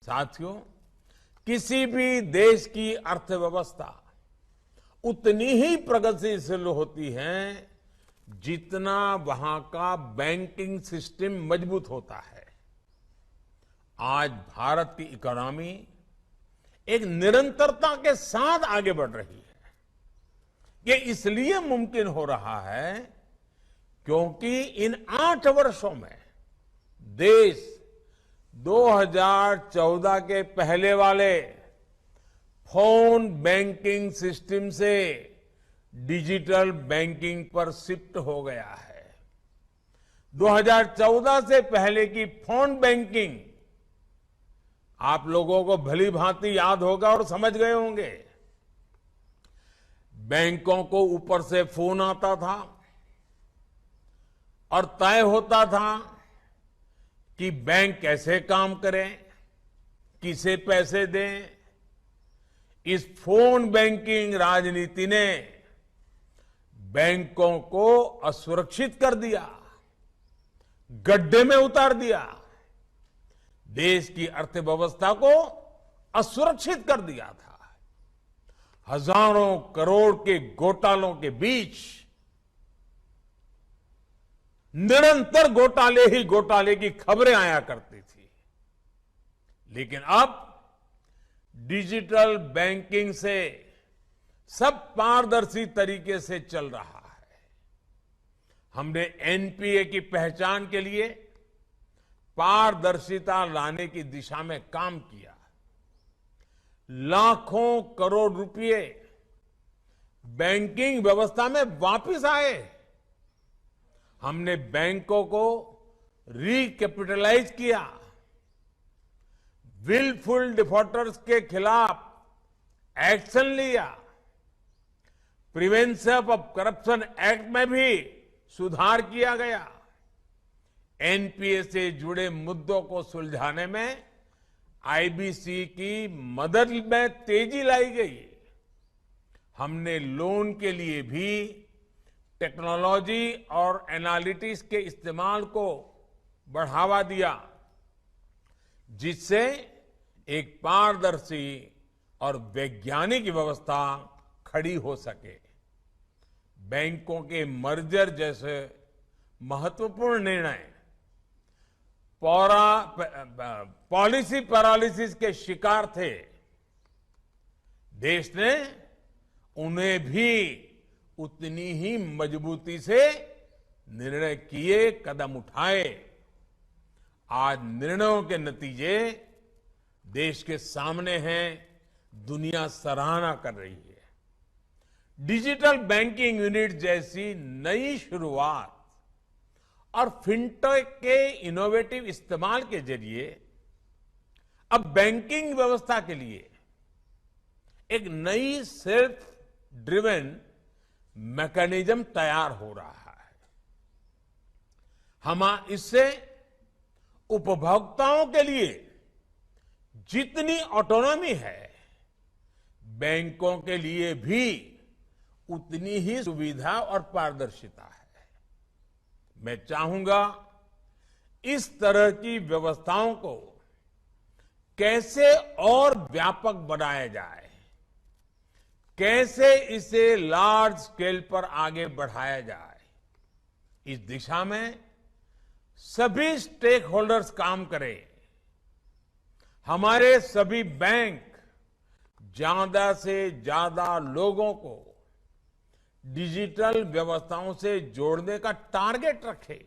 साथियों, किसी भी देश की अर्थव्यवस्था उतनी ही प्रगतिशील होती है जितना वहां का बैंकिंग सिस्टम मजबूत होता है। आज भारत की इकोनॉमी एक निरंतरता के साथ आगे बढ़ रही है। ये इसलिए मुमकिन हो रहा है क्योंकि इन 8 वर्षों में देश 2014 के पहले वाले फोन बैंकिंग सिस्टम से डिजिटल बैंकिंग पर शिफ्ट हो गया है। 2014 से पहले की फोन बैंकिंग आप लोगों को भली भांति याद होगा और समझ गए होंगे। बैंकों को ऊपर से फोन आता था और तय होता था कि बैंक कैसे काम करें, किसे पैसे दें। इस फोन बैंकिंग राजनीति ने बैंकों को असुरक्षित कर दिया, गड्ढे में उतार दिया, देश की अर्थव्यवस्था को असुरक्षित कर दिया था। हजारों करोड़ के घोटालों के बीच निरंतर घोटाले ही घोटाले की खबरें आया करती थी। लेकिन अब डिजिटल बैंकिंग से सब पारदर्शी तरीके से चल रहा है। हमने एनपीए की पहचान के लिए पारदर्शिता लाने की दिशा में काम किया। लाखों करोड़ रुपए बैंकिंग व्यवस्था में वापस आए। हमने बैंकों को रिकैपिटलाइज किया। विलफुल डिफॉल्टर्स के खिलाफ एक्शन लिया। प्रिवेंशन ऑफ करप्शन एक्ट में भी सुधार किया गया। एनपीए से जुड़े मुद्दों को सुलझाने में आईबीसी की मदद में तेजी लाई गई। हमने लोन के लिए भी टेक्नोलॉजी और एनालिटिक्स के इस्तेमाल को बढ़ावा दिया, जिससे एक पारदर्शी और वैज्ञानिक व्यवस्था खड़ी हो सके। बैंकों के मर्जर जैसे महत्वपूर्ण निर्णय पॉलिसी पैरालिसिस के शिकार थे। देश ने उन्हें भी उतनी ही मजबूती से निर्णय किए, कदम उठाए। आज निर्णयों के नतीजे देश के सामने हैं, दुनिया सराहना कर रही है। डिजिटल बैंकिंग यूनिट जैसी नई शुरुआत और फिनटेक के इनोवेटिव इस्तेमाल के जरिए अब बैंकिंग व्यवस्था के लिए एक नई सेल्फ ड्रिवन मैकेनिज्म तैयार हो रहा है। हम इससे उपभोक्ताओं के लिए जितनी ऑटोनॉमी है, बैंकों के लिए भी उतनी ही सुविधा और पारदर्शिता है। मैं चाहूंगा इस तरह की व्यवस्थाओं को कैसे और व्यापक बनाया जाए, कैसे इसे लार्ज स्केल पर आगे बढ़ाया जाए। इस दिशा में सभी स्टेक होल्डर्स काम करें। हमारे सभी बैंक ज्यादा से ज्यादा लोगों को डिजिटल व्यवस्थाओं से जोड़ने का टारगेट रखें।